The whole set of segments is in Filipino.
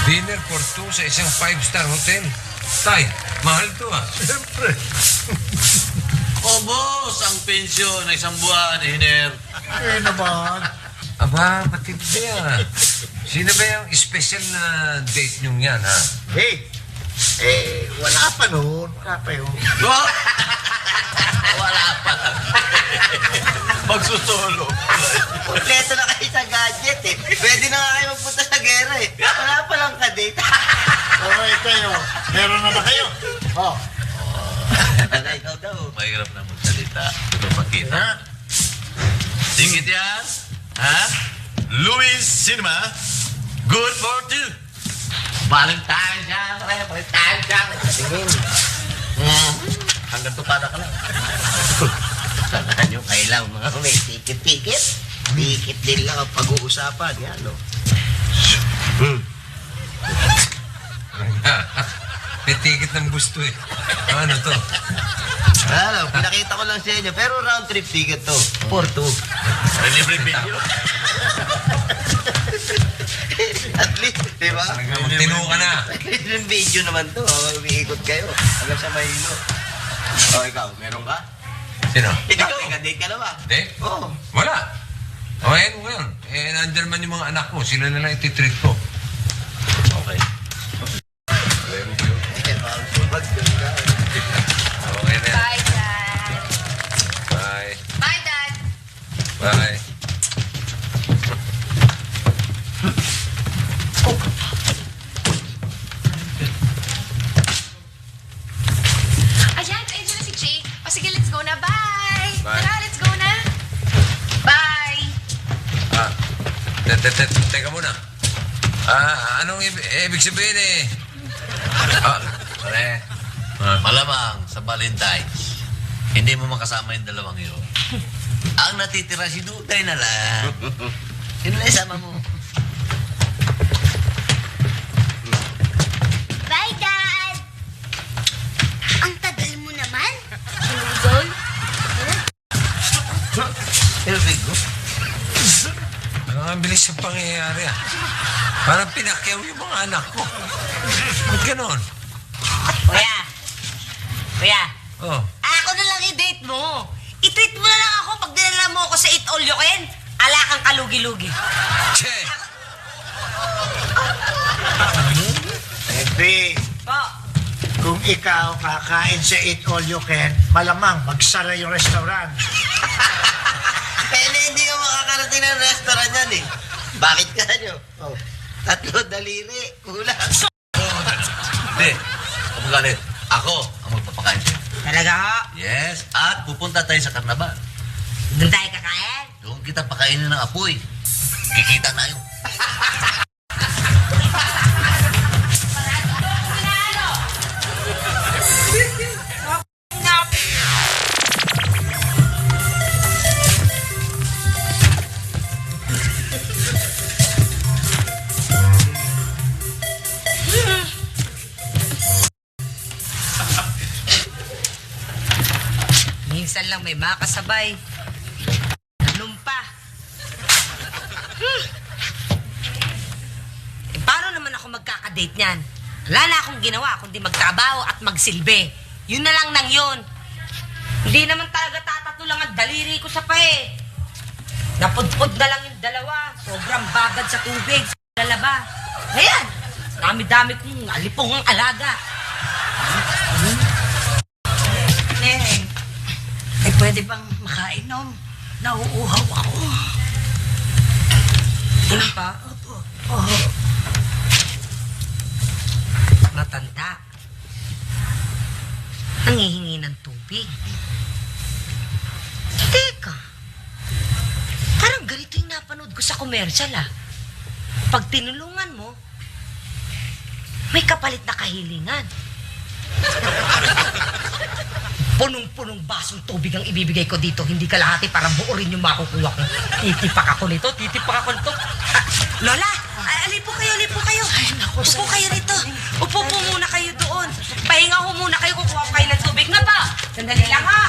Dinner for two sa isang 5-star hotel. Tay, mahal to ah. Siyempre. Oh, boss, ang pensyon na isang buwan, Hiner. Eh naman. Aba, matindi ah. Sino ba yung special na date niyong yan ha? Hey, wala pa noon. Wala pa yun. Oh! Wala pa lang. Magsusolo. Kompleto na kayo sa gadget eh. Pwede na nga kayo magpunta sa gera eh. Wala pa lang ka-date. Okay kayo. Meron na ba kayo? Oh. Ikaw daw. Mahirap na magsalita. Ito makita. Ha? Tingit yan. Ha? Louis Cinema. Good for two. Valentine siya, pre. Valentine siya. Tingin. Hanggang tupada ka lang. Saan nyo kailang mga may tikit-tikit? Tikit din lang ang pag-uusapan. Yan, no? May ticket ng gusto eh. Ano to? Ano, pinakita ko lang sa inyo. Pero round trip ticket to. 4-2. Libre video. At least, di ba? Tino ka na. Yung video naman to. Umiikot kayo. Hanggang sa Mahilo. O, ikaw, meron ka? Sino? Ikaw, date ka na ba? Date? Oo. Wala. O, ayan mo ngayon. Eh, nandyan man yung mga anak ko. Sila na lang ititreat ko. Okay. Okay na yan. Bye, Dad. Bye. Bye, Dad. Bye. Ayan, ayun na si Jay. O sige, let's go na. Bye. Bye. Tara, let's go na. Bye. Ah, teka muna. Anong ibig sabihin eh? Pare, malamang sa Valentine's, hindi mo makasama yung dalawang yun. Ang natitira si Duday na lang. Sino na isama mo? Bye, Dad! Ang tagal mo naman. Sinugol? Pero Bigo, Ang bilis ng pangyayari ah. Parang pinakyaw yung mga anak ko. Ba't ganon? Kuya, Oh, ako na lang i-date mo. I-treat mo na lang ako pag dinala mo ako sa Eat All You Can. Ala kang kalugi-lugi. che! Siyempre, Po, kung ikaw kakain sa Eat All You Can, malamang magsara yung restaurant. kaya na hindi ka makakarating ng restaurant yan eh. Bakit ka nyo? Oh, 3 daliri. Kulang. Hindi. Kumagalit. Ako ang magpapakain sa'yo. talaga ho. Yes, at pupunta tayo sa karnaval. Doon tayo kakain. Doon kita pakainin ng apoy. Kikita tayo. Minsan lang may makasabay. Ganun pa. Eh, paano naman ako magkakadate niyan? Wala na akong ginawa kundi magtrabaho at magsilbi. Yun na lang nang yun. Hindi naman talaga tatato lang ang daliri ko sa pahe. Napudpod na lang yung dalawa. Sobrang babad sa tubig. Sa lalaba. Ayan. Dami-dami kong alipong ang alaga. Neng, ay pwede bang makainom? Nauuhaw ako. Ano pa? Oo. Matanda. Nangihingi ng tubig. Teka. Parang ganito yung napanood ko sa commercial ah. Pag tinulungan mo, may kapalit na kahilingan. Punong-punong basong tubig ang ibibigay ko dito. Hindi kalahati para buo rin yung makukuha ko. Titipak ako nito, titipak ako nito. Lola, alipo kayo, alipo kayo. Upo kayo rito. Upo po muna kayo doon. Pahinga ho muna kayo, kukuha ko kayo ng tubig na ba? Sandali lang ha.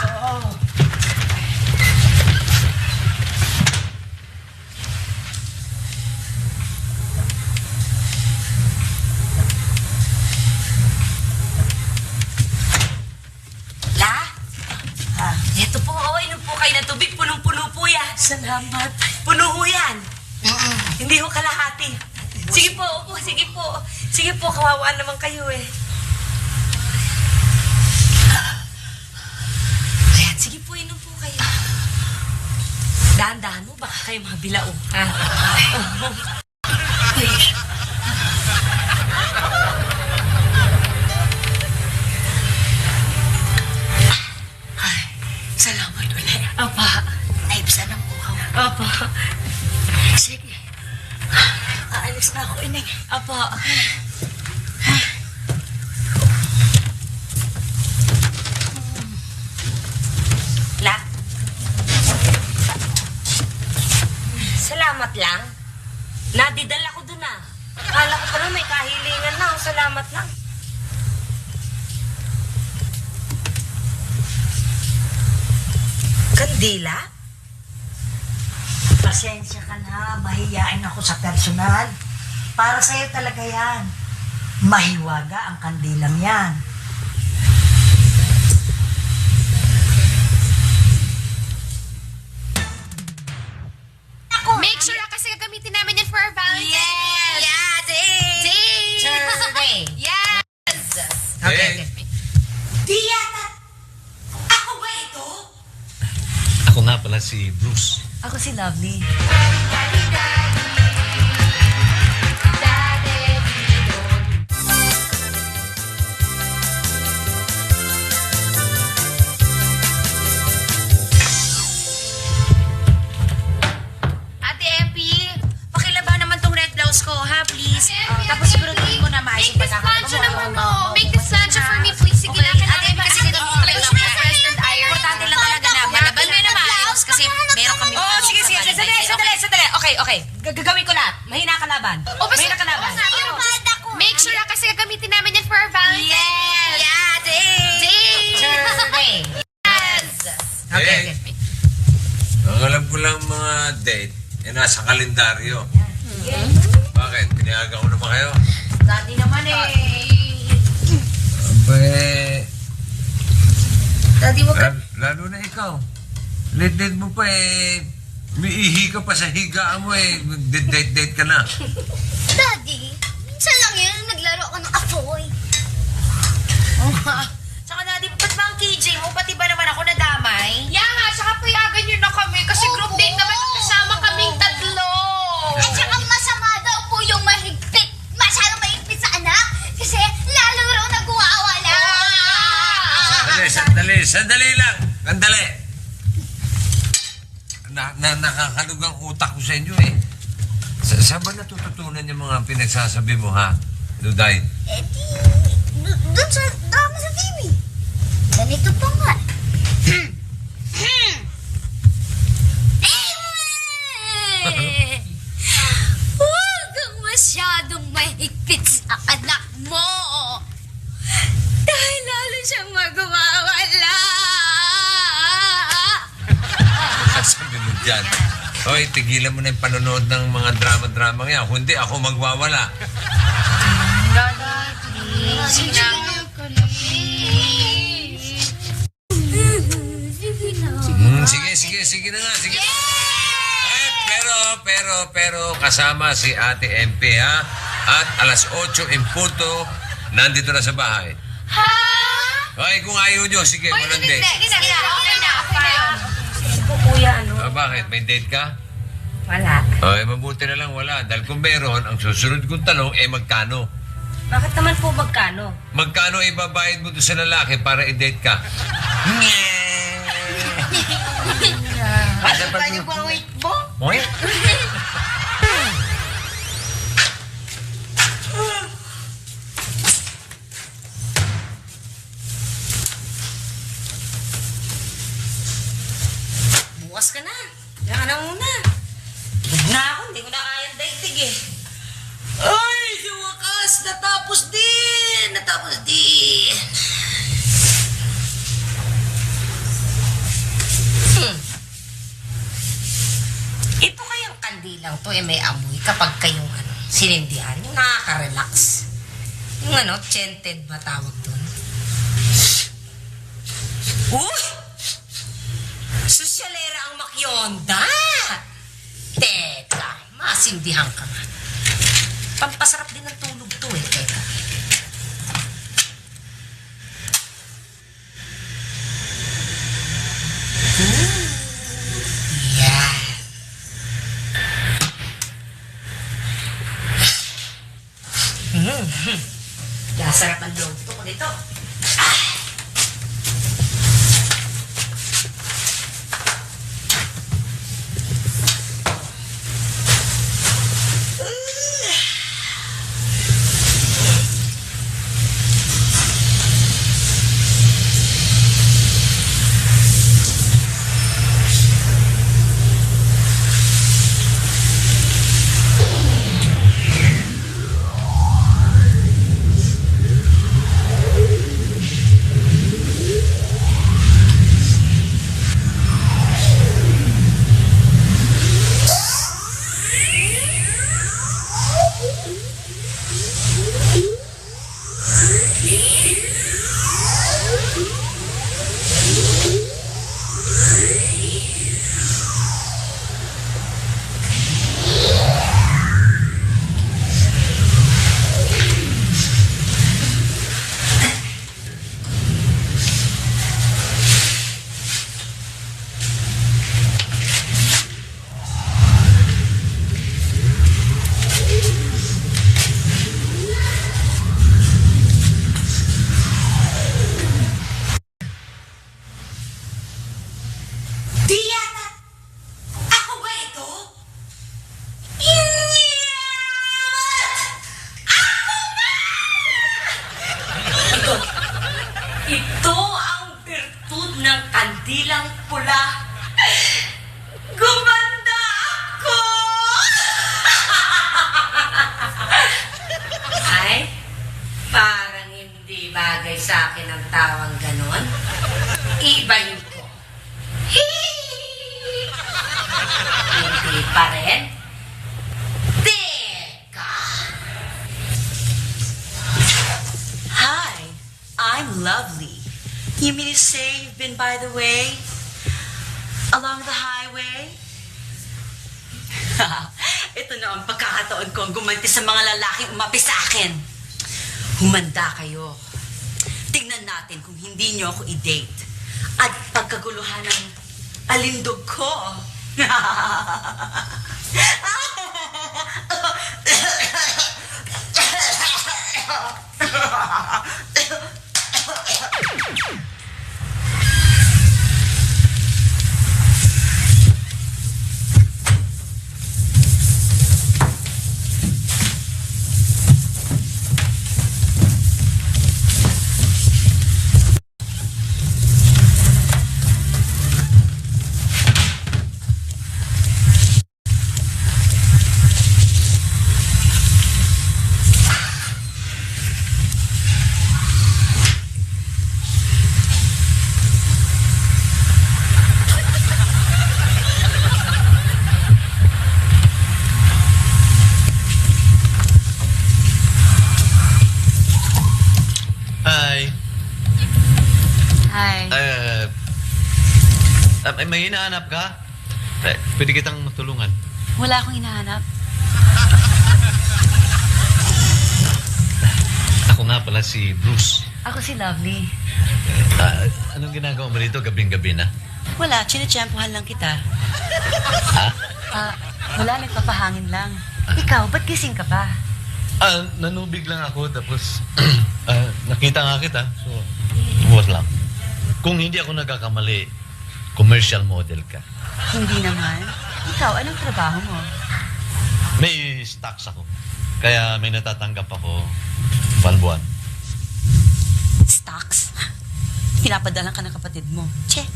Salamat. Puno ho yan. Hindi ho kalahati. Sige po, opo, sige po. Sige po, kawawa naman kayo eh. Ayan, sige po, inom po kayo. Dahan-dahan mo, baka kayo mabilao. Ha? Salamat ulit. Apa. Naibsan ang buhaw. Apa. Sige. Aalis na ako, Ineng. Apa. La. Salamat lang. Nadidala ko dun ah. Kala ko pala may kahilingan na. Salamat lang. Kandila? Pasensya ka na, mahiyain ako sa personal. Para sa'yo talaga yan. Mahiwaga ang kandilang yan. Make sure kasi gagamitin namin yan for our Valentine's. Yes! Yeah, day! Thursday. Yes! Okay. Di yata. Ako ba ito? Ako nga pala si Bruce. Ako si Lovely. Ate Epi, pakilaba naman tong red blouse ko, ha, please? Tapos siguraduhin mo na maayos yung pagkakataon. Make this plancha naman, no. Make this plancha for me, please. Sige na, Ate Epi, kasi ganun mo lang ako na pressed and iron. Importante lang talaga na malaban mo na maayos kasi meron kami. Oh, sige. Sandali. Okay. Gagawin ko lahat. Mahina ka laban. Mahina ka laban. Make sure kasi gagamitin namin yan for our Valentine's. Yes! Yeah, day! Thursday. Yes! Okay. Ang alam ko lang mga date, nasa kalendaryo. Bakit? Pinayagan ko naman kayo? Dati naman eh. Abay, Dati wag ka... lalo na ikaw. Late mo pa eh. May ihi ka pa sa higaan mo eh. Date ka na. Daddy, minsan lang yun, naglaro ako ng apoy. Tsaka Daddy, ba't ba ang KJ mo? Pati ba naman ako nadamay? Yeah nga, tsaka payagan nyo na kami kasi group date naman kasama kaming tatlo. At saka masama daw po yung mahigpit. Masyadong mahigpit sa anak. Kasi lalo raw nagwawala. Sandali lang. Nakakalugang utak ko sa inyo eh. Saan ba natututunan yung mga pinagsasabi mo ha, Duday? Eh di, doon sa drama sa TV. Ganito pa nga. Huwag kang masyadong mahigpit sa anak mo. Dahil lalo siyang magwawala. Sasabi mo dyan. Hoy, tigilan mo na yung panonood ng mga drama-drama yan. Kundi ako magwawala. Sinama ko Sige na nga, sige. Eh, pero kasama si Ate MP ha. At alas 8 in punto, nandito na sa bahay. Ha? Okay, kung ayaw nyo, sige, walang date. Okay na yun. Ko kuya, ano? Bakit? May date ka? Wala. Okay, mabuti na lang wala. Dahil kung meron, ang susunod kong tanong, magkano? Bakit naman po magkano? Magkano ibabayad mo doon sa lalaki para i-date ka? Ano tayo ba ang wait mo? Oy? Bukas ka na. Diyan ka na muna. Good na ako. Hindi ko na kayang daigdig eh. Ay, sa wakas. Natapos din. Ito kayang kandilang to may amoy kapag kayong sinindihan. Yung nakaka-relax. Yung scented ba tawag doon? Uy! Sosyalera ang makyonda! Teka, masindihan ka nga. Pampasarap din ng tulog to eh. Teka. Yan. Masarap ang loob ko nito. Di yata! Ako ba ito? Ito ang virtud ng kandilang pula. Gumanda ako! Ay, parang hindi bagay sa akin ang tawang ganon. Ibahin ko. Hindi pa rin. Teka! Hi, I'm Lovely. You mean to say you've been by the way? Along the highway? Ito na ang pagkakataon kong gumanti sa mga lalaking umapi sa akin. Humanda kayo. Tingnan natin kung hindi niyo ako i-date. At pagkaguluhan ng alindog ko. May hinahanap ka? Pwede kitang matulungan. Wala akong hinahanap. Ako nga pala si Bruce. Ako si Lovely. Anong ginagawa mo dito gabing-gabi na? Wala, chinitsyempohan lang kita. Ha? Wala, nagpapahangin lang. Ikaw, ba't gising ka pa? Nanubig lang ako tapos nakita nga kita. So, buwas lang. Kung hindi ako nagkakamali, commercial model ka. Hindi naman. Ikaw, anong trabaho mo? May stocks ako. Kaya may natatanggap ako buwan-buwan. Stocks? Pinapadalan ka ng kapatid mo. Che,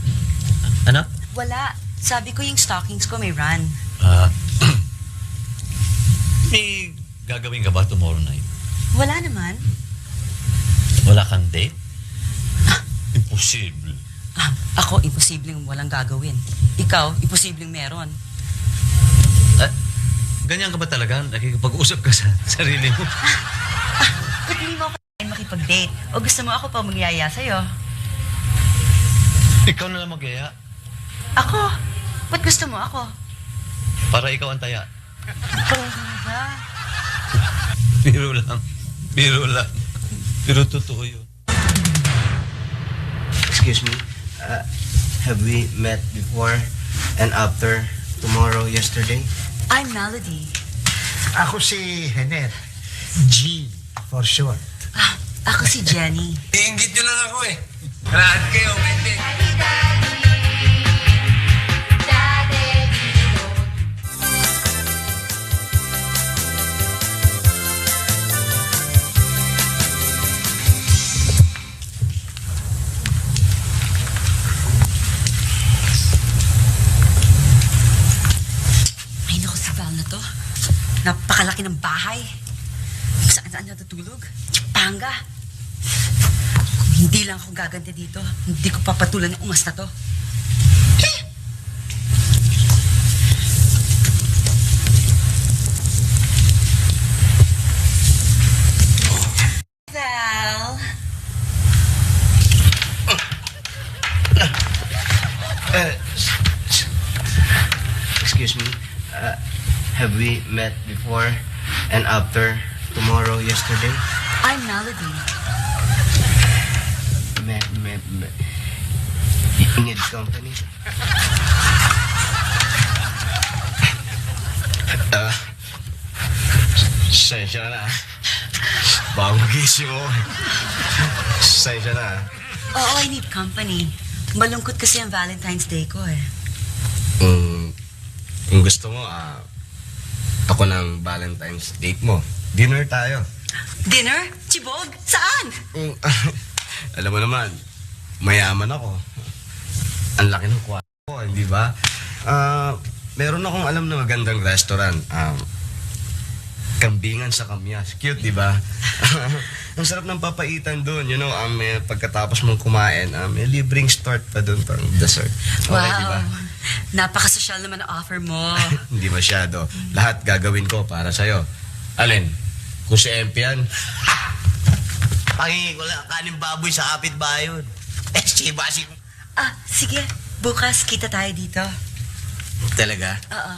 Ano? wala. Sabi ko yung stockings ko may run. May gagawin ka ba tomorrow night? Wala naman. Wala kang date? Imposible. Ako, imposibleng walang gagawin. Ikaw, imposibleng meron. Ganyan ka ba talaga? Nakikipag-usap ka sa sarili mo? Ba't hindi mo ako makipag-date? O gusto mo ako pa magyaya sa'yo? Ikaw na lang mag-iya. Ako? Ba't gusto mo ako? Para ikaw ang taya. Biro lang. Biro lang. Pero totoo yun. Excuse me, have we met before and after tomorrow, yesterday? I'm Melody. Ako si Henet. G for short. Ah, ako si Jenny. Iinggit nyo lang ako eh. Lahat kayo, hindi. Ay, naku, si Val na to. Napakalaki ng bahay. Saan natutulog? Panga. Kung hindi lang ako gaganti dito, hindi ko papatulan yung ungas na to. Val. Excuse me, have we met before and after tomorrow, yesterday? I'm Melody. You need company? Sensya na. Bagong gising mo. Sensya na. Oo, I need company. Malungkot kasi ang Valentine's Day ko eh. Kung gusto mo, ako ng Valentine's date mo. Dinner tayo. Dinner? Chibog? Saan? Alam mo naman, mayaman ako. Ang laki ng kwarto ko, hindi ba? Meron akong alam na magandang restaurant. Kambingan sa Kamyas. Cute, di ba? Ang sarap ng papaitan doon. You know, pagkatapos mong kumain, may libreng start pa doon pang dessert. Okay, di ba? Napakasosyal naman ang offer mo. Hindi masyado. Lahat gagawin ko para sa'yo. Alin? Kung si MP yan, Pangingi ko lang kaning baboy sa kapitbahay yun. Basi. Ah, sige. Bukas kita tayo dito. Talaga? Oo.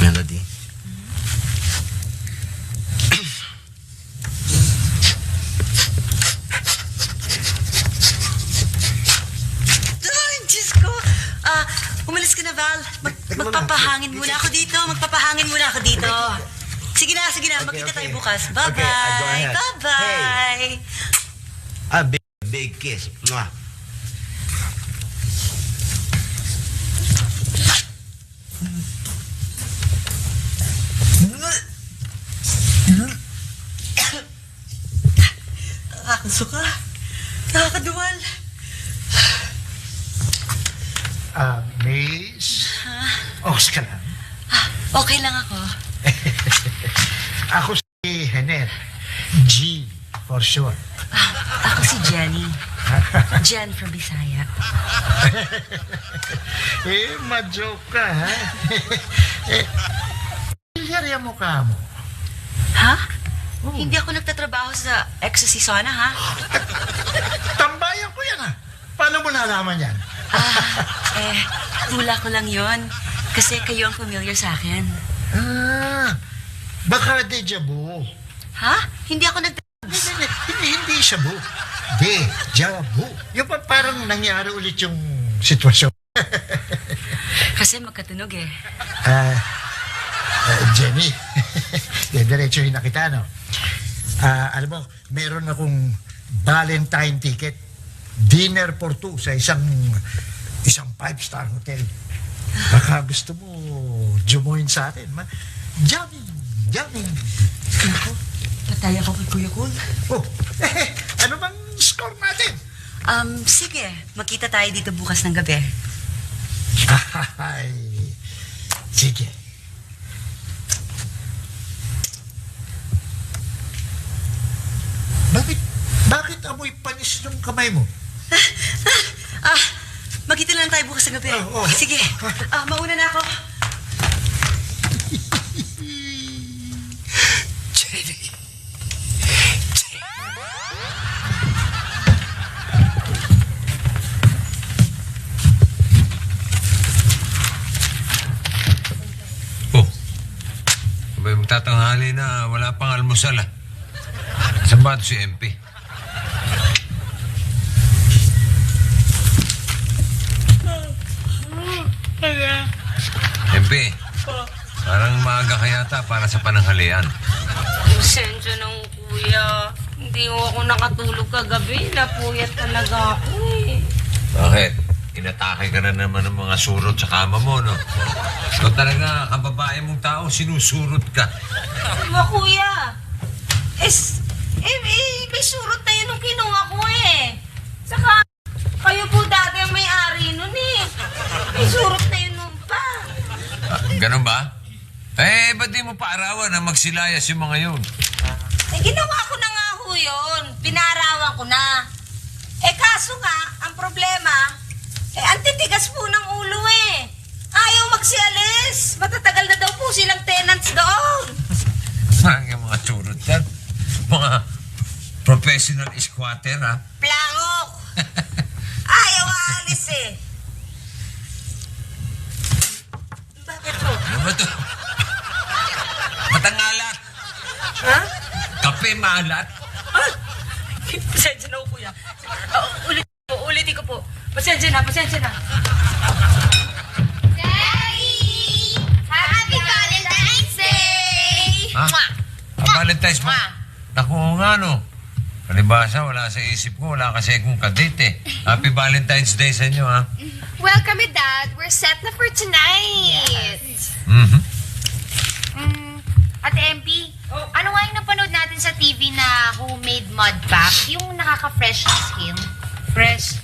Melody. Ay, Diyos ko. Umalis ka na, Val. Magpapahangin muna ako dito. Magpapahangin muna ako dito. Sige na, sige na. Magkita tayo bukas. Bye-bye. Okay, go ahead. Bye-bye. Big kiss. Mwah. Nakakasuka. Nakakaduwal. Miss? Ox ka lang. Okay lang ako. Ako si Henet. G for short. Ako si Jenny. Jen from Bisaya. Ma-joke ka, ha? Serya mo ka mo. Ha? Hindi ako nagtatrabaho sa Ecstasy Sauna, ha? Tambayan ko yan, ha? Paano mo nalaman yan? Hula ko lang yon. Kasi kayo ang familiar sa akin. Baka deja vu. Ha? Hindi ako Hindi siya bu. Deja vu. Yung parang nangyari ulit yung sitwasyon. Kasi magkatunog eh. Jenny, diretsuhin na kita, no? Alam mo, meron akong Valentine ticket. Dinner for two sa isang 5-star hotel. Baka gusto mo jumoin sa atin. Jamming. Patay ako kay Kuya Cool. Oh, ano bang score natin? Sige. Magkita tayo dito bukas ng gabi. Ay, sige. Bakit amoy panis yung kamay mo? Magkita lang tayo bukas ng gabi. Oo. Sige. Mauna na ako. Jenny. Abay, magtatanghali na. Wala pang almusal ah. Saan ba ito si MP? MP, parang maaga ka yata para sa pananghalian. Pasensya na ho, kuya. Hindi ho ako nakatulog kagabi. Napuyat talaga ako eh. Bakit? Inatake ka na naman ng mga surot sa kama mo, no? So talaga, kababae mong tao, sinusurot ka. Diba, kuya? May surot na yun nung kinuha ko eh. Saka, kayo po dati ang may-ari nun eh. May surot na yun nun pa. Ah, ganun ba? Eh, ba't di mo paarawan na magsilayas yung mga yun? Eh, ginawa ko na nga ho yun. Pinarawan ko na. Eh, kaso nga, ang problema, ang titigas po ng ulo eh. Ayaw magsialis. Matatagal na daw po silang tenants doon. Parang yung mga surot yan. Mga professional squatter, ha? Plangok. Ayaw aalis eh. Bakit po? Ano ba ito? Matangalat. Ha? Kape maalat. Pasensya na po, kuya. Ulitin ko po. Pasensya na. Daddy! Happy Valentine's Day! Ha? Valentine's mo? Naku nga, no? Palibasa, wala sa isip ko. Wala kasi akong kadate, eh. Happy Valentine's Day sa inyo, ha? Welcome, Dad. We're set na for tonight. Mhm. Ate MP, ano nga yung napanood natin sa TV na homemade mud pack? Yung nakaka-fresh ng skin? Fresh.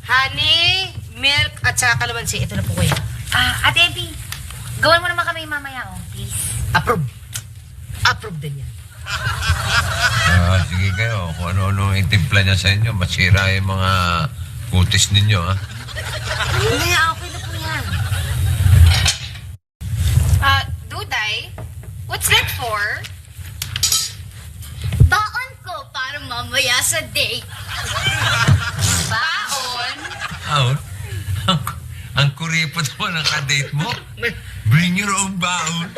Honey, milk, at saka kalamansi. Ito na po, kuya. Ate MP, gawan mo naman kami mamaya, please. Approve. Approve din yan. Sige kayo. Kung ano-ano yung timpla niya sa inyo, masira yung mga kutis ninyo, ha? Hindi, okay na po yan. Duday, what's that for? Baon ko para mamaya sa date. Baon? Out? Ang kuripot mo ng kadate mo? Bring your own baon.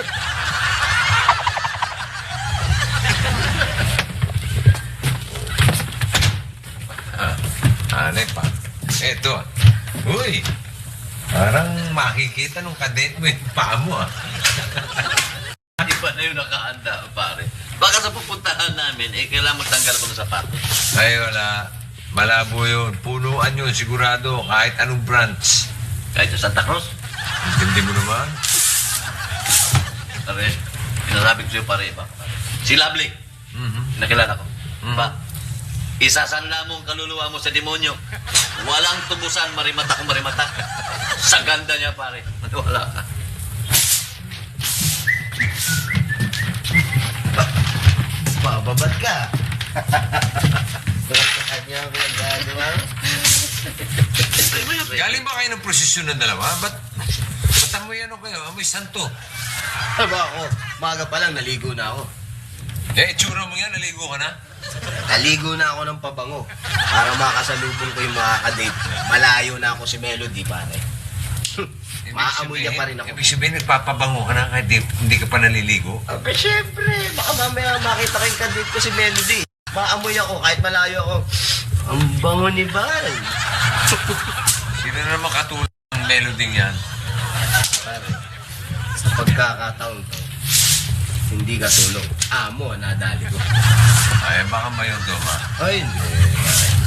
Anay pa. Eto. Uy! Parang makikita nung kadate mo yung paa mo, ah. Iba na yung nakahanda, pare. Baka sa pupuntahan namin, kailangan mo tanggal ko ng sapatos. Ay, wala. Malabo yun. Punuan yun, sigurado. Kahit anong branch. Kahit sa Santa Cruz. Hindi mo naman. Pare, pinasabi ko sa'yo, pare, ba? Si Lovely, nakilala ko. Ba, isasanla mo ang kaluluwa mo sa demonyo. Walang tubusan, marimata kung marimata. Sa ganda niya, pare. Wala ka. Bababad ka. Sa kanya ang nagagawa. Galing ba kayo ng prosesyon ng dalawa? Ba't amoy ano kayo? Amoy santo. Aba ako, maga pa lang naligo na ako. Eh, itsura mo yan, naligo ka na? Naligo na ako ng pabango para makasalubong ko yung mga kadate ko. Malayo na ako si Melody, pare. Maamoy niya pa rin ako. Ibig sabihin, nagpapabango ka na kahit hindi ka pa naliligo? Okay, syempre. Baka mamaya makita ko yung kadate ko si Melody. Maamoy ako kahit malayo ako. Ang bango ni Val. Sino na naman katulad ng melody yan? Pare, sa pagkakataon to, hindi ka tulog. Amo, nadali ko. Ay, baka mayon doon, ha? Ay, hindi.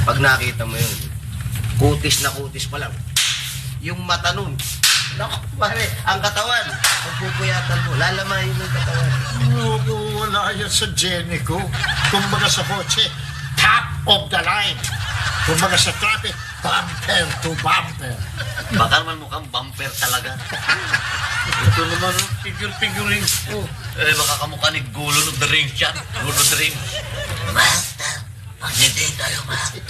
Pag nakita mo yun, kutis na kutis pa lang. Yung mata nun, naku, pare, ang katawan, pagpupuyatan mo, lalamayin mo yung katawan. Wala yan sa Jenny ko. Kumbaga sa kotse, top of the line. Kumbaga sa traffic, bumper to bumper. Baka naman mukhang bumper talaga. Ito naman, figure-figuring ko. Baka kamukha ni Gulo of the Rings yan. Gulo of the Rings. Master, mag-date tayo, Master.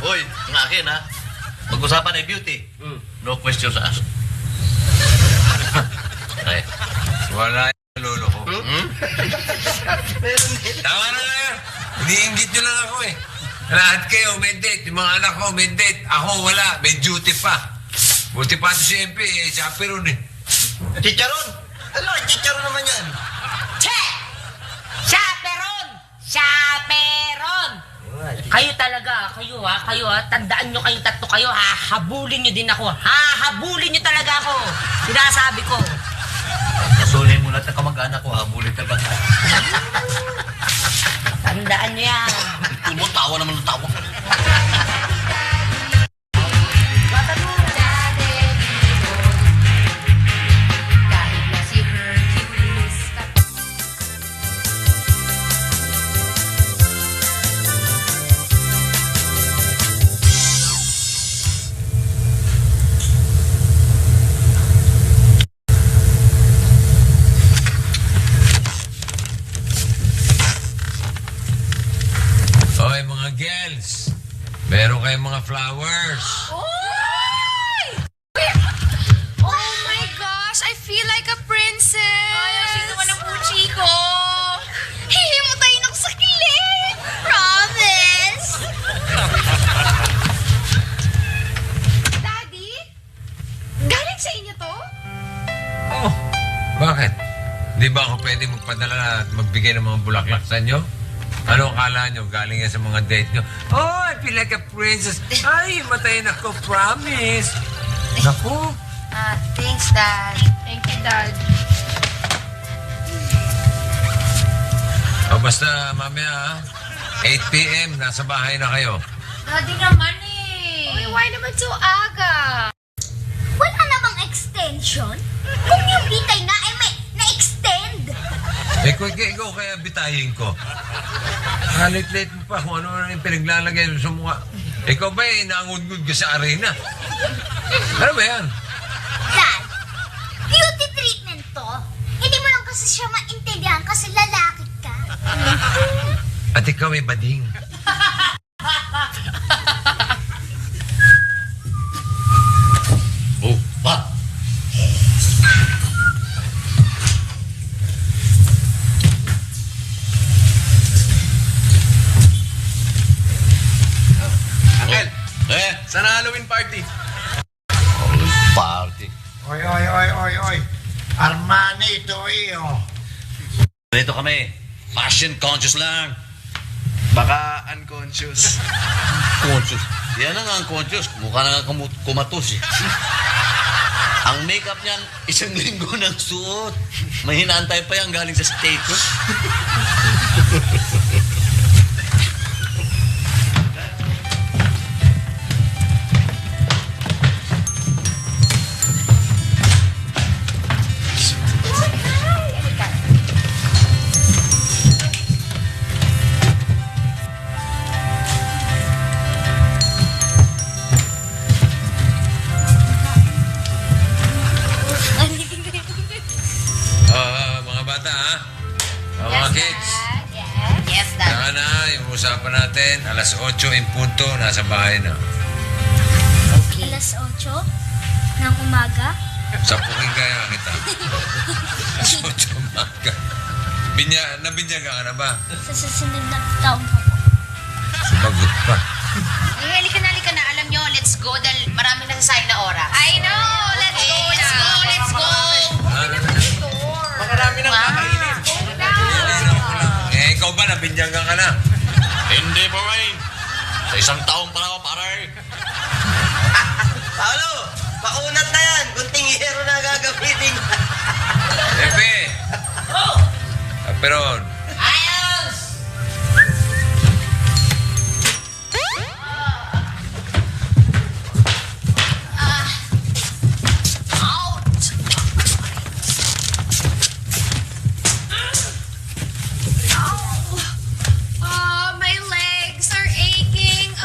Uy, ang akin, ha? Pag-usapan ay beauty. No questions asked. Okay. Wala yung lolo ko. Tama na nga. Iniinggit nyo lang ako, eh. Lahat kayo, may date. Yung mga anak ko, may date. Ako, wala. May duty pa. Buti pa ito si MP, eh. Chaperon, eh. Chicharon! Ano, chicharon naman yan. Che! Chaperon! Chaperon! Kayo talaga, kayo ha, tandaan nyo kayong tatlo kayo, hahabulin nyo din ako. Hahabulin nyo talaga ako. Sinasabi ko. Kasulin mo lahat ng kamag-anak ko, habulit ka ba? Tandaan nyo yan. Tawa naman ng tawa. Kahit na si Hercules. Hoy, mga girls. Meron kayong mga flowers. Oy! Oh my gosh, I feel like a princess. Ay, ang sino man ang puchi ko. Hihimutayin ako sa kilig! Promise! Daddy? Galing sa inyo to? Oh, bakit? Di ba ako pwede magpadala at magbigay ng mga bulaklak sa inyo? Ano akala nyo? Galing yan sa mga date nyo. Oh, I feel like a princess. Ay, matayin ako. Promise. Naku. Thanks, Dad. Thank you, Dad. O basta mamaya 8 p.m. nasa bahay na kayo. Daddy naman eh. Uy, why naman so aga? Wala namang extension? Kung yung bitay na, eh may na-extend. Eh kung ikaw kaya bitayin ko. Halit-lit mo pa kung ano yung pinaglalagay mo sa mukha. Ikaw ba eh, nangungud ka sa arena? Ano ba yan? Dad, beauty treatment to. Hindi mo lang kasi siya maintindihan kasi lalaki ka. At ikaw ay bading. Oh, pa! Uncle, Eh, sana Halloween party. party. Oy. Armani ito oh. Dito kami, fashion conscious lang. Baka unconscious. Conscious. Yan na nga ang conscious. Mukha na nga kumatos eh. Ang makeup niyan, 1 linggo ng suot. May hinaantay pa yan galing sa States. Mga bata ha? Mga kids. Yes, Dad. Saka na, yung usapan natin, alas 8 in punto, nasa bahay na. Alas 8 ng umaga. Sapukin kaya kita. Alas 8 umaga. Nabinyaga ka na ba? Sa susunod na taon po. Sumagot pa. Eh, halika na. Alam nyo, let's go dahil maraming nasasayang na oras. I know! Let's go! Let's go! Makarami ng kakainin. Eh, ikaw ba, nabinyaga ka na? Hindi pa, Wayne. Sa isang taong pa ako, pare. Paolo, paunat na yan. Kunting hero na gagamitin. Epe! Aperon! Ayos! My legs are aching.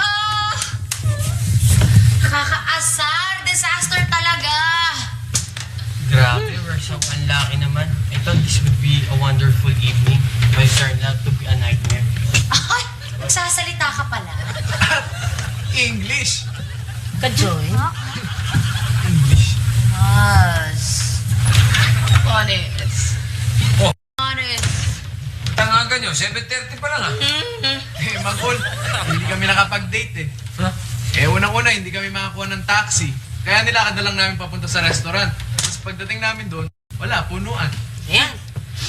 Kakaasar. Disaster talaga. Grabe, we're so unlucky naman. I thought this would be a wonderful evening, but it turned out to be a nightmare. Ay, magsasalita ka pala. English. Ka-joy? English. Mas. Honest. Oh. Honest. Tangagan nyo, 7:30 pa lang ha? Eh, Mangkol, hindi kami nakapag-date eh. Huh? Eh, unang-una, hindi kami makakuha ng taxi. Kaya nilakad na lang namin papunta sa restaurant. Tapos pagdating namin doon, Wala, punuan. Ayan.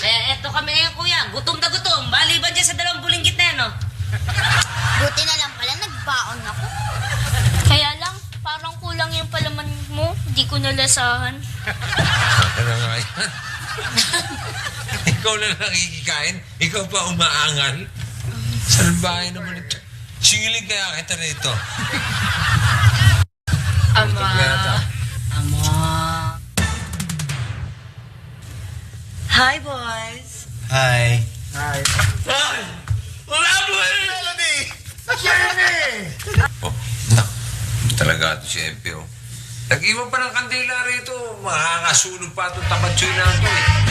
Kaya eto kami ngayon, kuya. Gutom na gutom. Maliban dyan sa 2 bulinggit na yan, no? Buti na lang pala, nagbaon ako. Kaya lang, parang kulang yung palaman mo. Di ko nalasahan. Ano nga yan? Ikaw na nakikikain? Ikaw pa umaangal? Salbahin naman ito. Singilig kaya kita rito. Ama. Ama. Hi, boys. Hi. Ay. Wala mo eh! Melody! Jenny! Oh, talaga ito si MP, oh. Nag-iwan pa ng kandila rito. Makakasunog pa itong tabatsoy na ito, eh.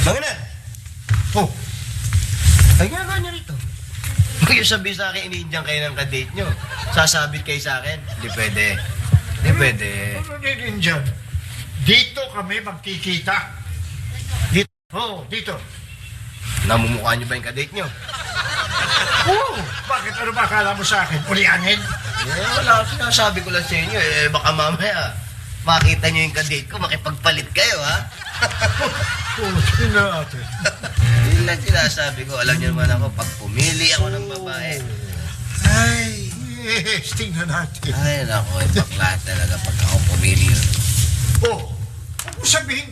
Manginan! Oh, Ay, ginagawa niyo rito. Huwag yung sabihin sa akin, iniindiyan kayo ng kadate nyo. Sasabit kayo sa akin. Hindi pwede. Hindi pwede. ano din dyan? Dito kami magkikita. Dito. Oo, dito. Namumukha niyo ba yung kadate nyo? Oo, bakit ano ba akala mo sa akin? Ulianin? Wala. Sinasabi ko lang sa inyo. Baka mamaya, makita niyo yung kadate ko, makipagpalit kayo, ha? Oo, sige natin. Yun lang sinasabi ko. Alam niyo naman ako, pag pumili ako ng babae, ay, Yes, tingnan natin. ay, nako, bakla talaga pag ako pumili yun. Oh, huwag mo sabihin.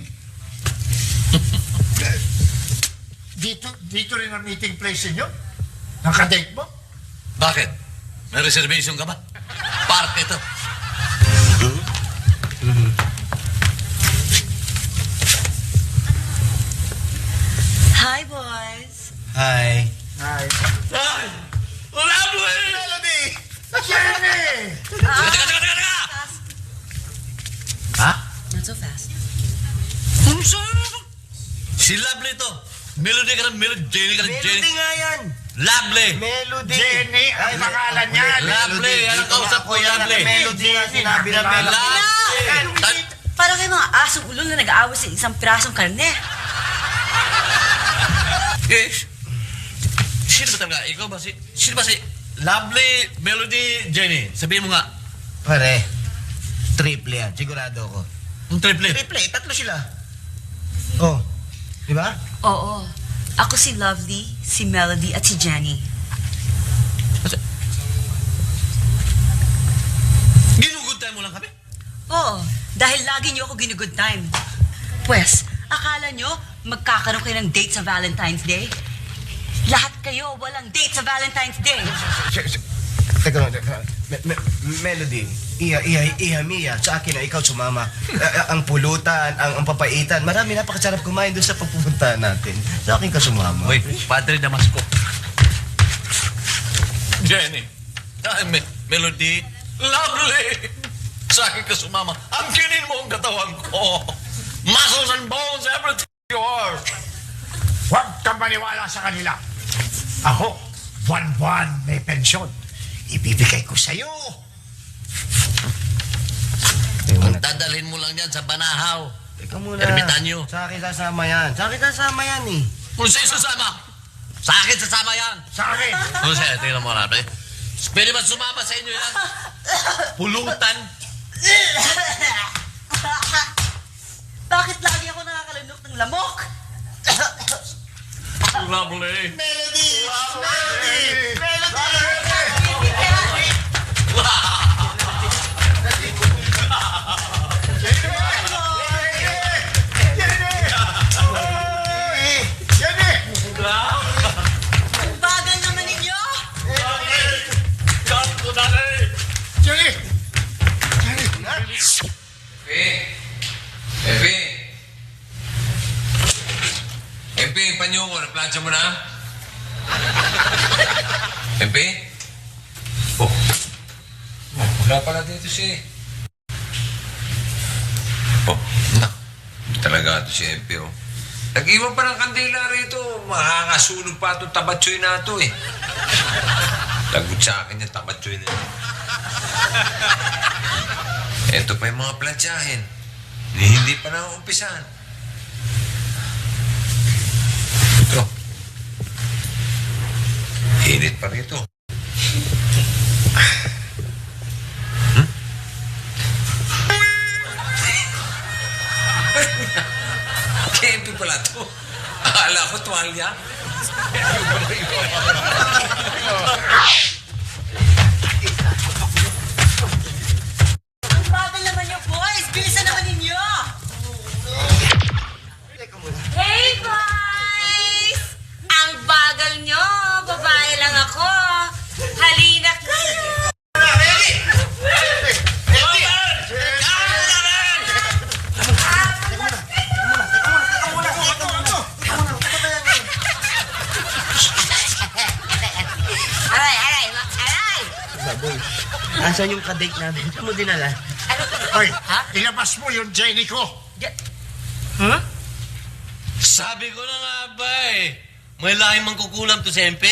Dito rin ang meeting place ninyo? Nakadate mo? Bakit? May reservation ka ba? Park ito. Hi, boys. Hi. Ay. Ay! Wala mo eh! Melody! Jenny! Teka! Ha? Not so fast. Ano sa'yo? Si Lovely to. Melody ka ng Melody. Jenny ka ng Jenny. Melody nga yan. Lovely! Melody. Jenny, ang pangalan niya. Lovely! Anong kausap ko, Lovely? Melody nga sinabi na Melody. Lovely! Parang kayo mga asong ulo na nag-aaway sa isang pirasong karne. Yes. Sino ba talaga? Ikaw ba si... Sino ba si... Lovely, Melody, Jenny. Sabihin mo nga. Pare, triple yan. Sigurado ako. Ang triple. Triple, tatlo sila. Oh, di ba? Oo. Ako si Lovely, si Melody, at si Jenny. Ginugod tayo mo lang kami? Oo, dahil lagi niyo ako ginugood time. Pwes, akala niyo magkakaroon kayo ng date sa Valentine's Day? Lahat kayo walang date sa Valentine's Day. Teka lang, Melody, Iha Mia, sa akin na ikaw sumama. Ang pulutan, ang papaitan, marami napakasarap kumain doon sa pagpupuntahan natin. Sa akin ka sumama. Wait, Padre Damasco. Jenny. Ay, Melody. Lovely! Sa akin ka sumama. Ang kinin mo ang katawan ko. Muscles and bones, everything yours. Huwag kang maniwala sa kanila. Ako, buwan-buwan may pensyon. Ibibigay ko sa'yo. Ang dadalhin mo lang yan sa Banahaw. Teka muna. Ermitanyo. Sa akin sasama yan. Sa akin sasama yan eh. Kung sa'yo sasama. Sa akin sasama yan. Sa akin. Kung sa'yo, tingnan mo na. Pwede ba sumama sa inyo yan? Pulutan. Bakit lagi ako nakakalunok ng lamok? Lovely. Melody! Ang bagal naman ninyo! Jenny! MP, panyo ko. Naplansya mo na? MP? Oh. Wala pala dito si... Oh, nak. Talaga ito si MP, oh. Nag-iwan pa ng kandila rito. Makakasunog pa itong tabatsoy na ito, eh. Lagot sa akin yung tabatsoy na ito. Ito pa yung mga plansyahin. Hindi pa na-umpisahan. Ito. Init pa rito. Kempi pala to. Akala ko tuwalya. Ang bagal naman niyo, boys! Bilisan naman ninyo! Hey, boys! Ang bagal niyo! Babae lang ako! Halina kayo! Aray! Baboy, asan yung kadate namin? Saan mo dinala? Hoy, ilabas mo yung Jenny ko. Sabi ko na nga ba eh. May lahing mangkukulam to si MP?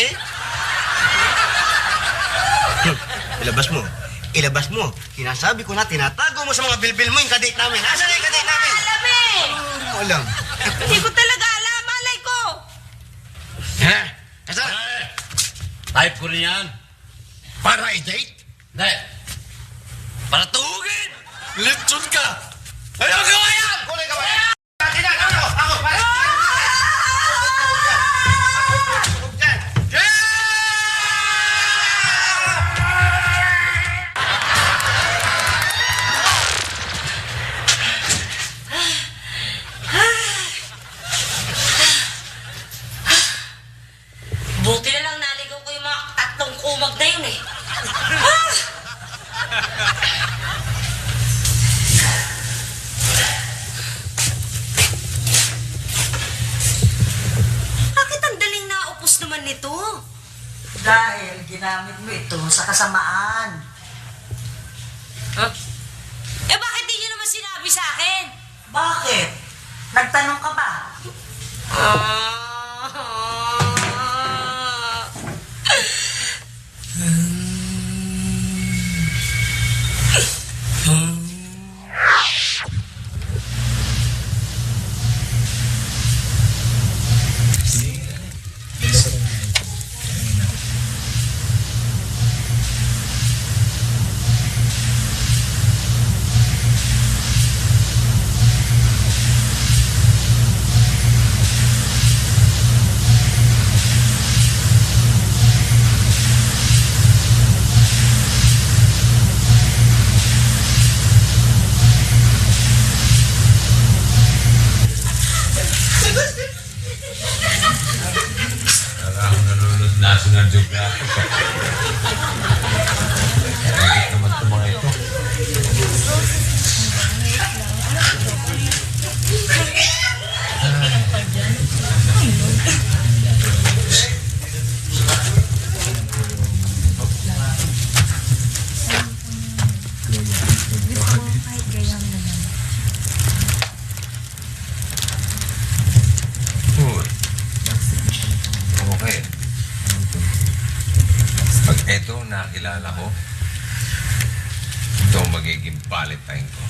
Ilabas mo. Ilabas mo. Sinasabi ko na, tinatago mo sa mga bilbil mo yung kadate namin. Asan na yung kadate namin? Alam eh! Ano mo alam? Hindi ko talaga alam, malay ko! Ha? Asan? Type ko rin yan. Para i-date? Hindi. Para tuhugin! Lipson ka! Ayaw gawa yan! Kulay ka ba? Akin na! Ako! Buti na lang naligaw ko yung mga tatlong kumag na yun eh. Bakit ang daling naupos naman nito? Dahil ginamit mo ito sa kasamaan. Eh bakit di nyo naman sinabi sa akin? Bakit? Nagtanong ka ba? Para ako nanonood National Geographic. Bakit naman ito mga ito? Okay. Pag ito nakilala ko, ito ang magiging Valentine ko.